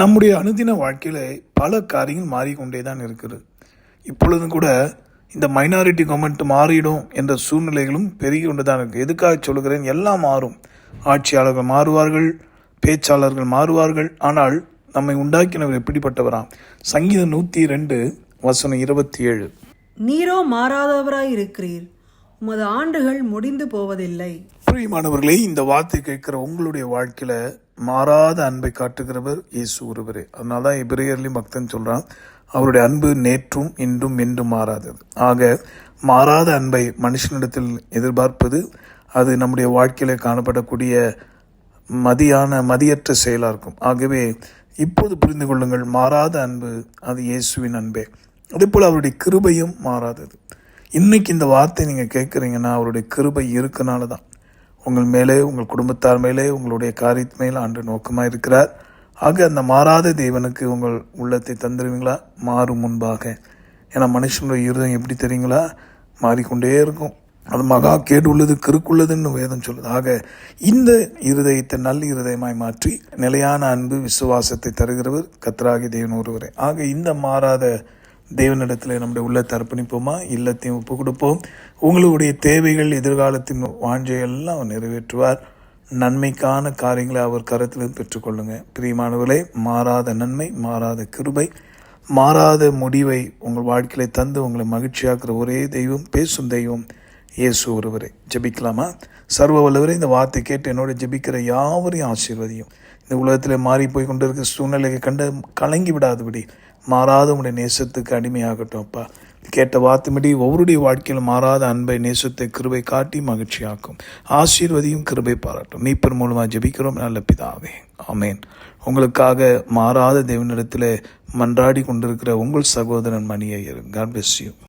நம்முடைய அனுதின வாழ்க்கையில் பல காரியங்கள் மாறிக்கொண்டே தான் இருக்குது. இப்பொழுதும் கூட இந்த மைனாரிட்டி கவர்மெண்ட் மாறிடும் என்ற சூழ்நிலைகளும் பெருகி கொண்டு தான் இருக்குது. எதுக்காக சொல்கிறேன்? எல்லாம் மாறும். ஆட்சியாளர்கள் மாறுவார்கள், பேச்சாளர்கள் மாறுவார்கள். ஆனால் நம்மை உண்டாக்கினவர் எப்படிப்பட்டவராம்? சங்கீதம் 102:27. நீரோ மாறாதவராய் இருக்கிறீர், உமது ஆண்டுகள் முடிந்து போவதில்லை. பிரியமானவர்களே, இந்த வார்த்தை கேட்கிற உங்களுடைய வாழ்க்கையில மாறாத அன்பை காட்டுகிறவர் இயேசு ஒருவரே. அதனால தான் எபிரேயர்லையும் பக்தன் சொல்றான், அவருடைய அன்பு நேற்றும் இன்றும் என்றும் மாறாதது. ஆக மாறாத அன்பை மனுஷனிடத்தில் எதிர்பார்ப்பது அது நம்முடைய வாழ்க்கையில காணப்படக்கூடிய மதியற்ற செயலாக இருக்கும். ஆகவே இப்போது புரிந்து கொள்ளுங்கள், மாறாத அன்பு அது இயேசுவின் அன்பே. அதே போல் அவருடைய கிருபையும் மாறாதது. இன்னைக்கு இந்த வார்த்தை நீங்கள் கேட்குறீங்கன்னா அவருடைய கிருபை இருக்கனால தான். உங்கள் மேலே, உங்கள் குடும்பத்தார் மேலே, உங்களுடைய காரியத்து மேலே ஆண்டு நோக்கமாக இருக்கிறார். ஆக அந்த மாறாத தேவனுக்கு உங்கள் உள்ளத்தை தந்துடுவீங்களா? மாறும் முன்பாக. ஏன்னா மனுஷனுடைய இருதயம் எப்படி தெரியுங்களா? மாறிக்கொண்டே இருக்கும். அது மகா கேடு உள்ளது, கிறுக்குள்ளதுன்னு வேதம் சொல்லுது. ஆக இந்த இருதயத்தை நல்ல இருதயமாய் மாற்றி நிலையான அன்பு விசுவாசத்தை தருகிறவர் கர்த்தராகிய தேவன் ஒருவரே. ஆக இந்த மாறாத தேவனிடத்தில் நம்முடைய உள்ளத்தை அர்ப்பணிப்போமா? இல்லத்தையும் ஒப்பு கொடுப்போம். உங்களுடைய தேவைகள், எதிர்காலத்தின் வாஞ்சையெல்லாம் அவர் நிறைவேற்றுவார். நன்மைக்கான காரியங்களை அவர் கரத்திலிருந்து பெற்றுக்கொள்ளுங்க. பிரியமானவர்களே, மாறாத நன்மை, மாறாத கிருபை, மாறாத முடிவை உங்கள் வாழ்க்கையில தந்து உங்களை மகிழ்ச்சியாக்குற ஒரே தெய்வம், பேசும் தெய்வம் இயேசு ஒருவரே. ஜெபிக்கலாமா? சர்வ வல்லவரே, இந்த வார்த்தை கேட்டு என்னோட ஜெபிக்கிற யாவரையும் ஆசீர்வதியும். இந்த உலகத்தில் மாறி போய் கொண்டிருக்கிற சூழ்நிலையை கண்டு கலங்கி விடாதபடி மாறாத உங்களுடைய நேசத்துக்கு அடிமையாகட்டும் அப்பா. கேட்ட வார்த்தைப்படி ஒவ்வொருடைய வாழ்க்கையில் மாறாத அன்பை, நேசத்தை, கிருபை காட்டி மகிழ்ச்சியாக்கும். ஆசீர்வதியும், கிருபை பாராட்டும். மீட்பர் மூலமாக ஜெபிக்கிறோம் நல்ல பிதாவே, ஆமேன். உங்களுக்காக மாறாத தேவனிடத்தில் மன்றாடி கொண்டிருக்கிற உங்கள் சகோதரன் Mani Iyer. God bless you.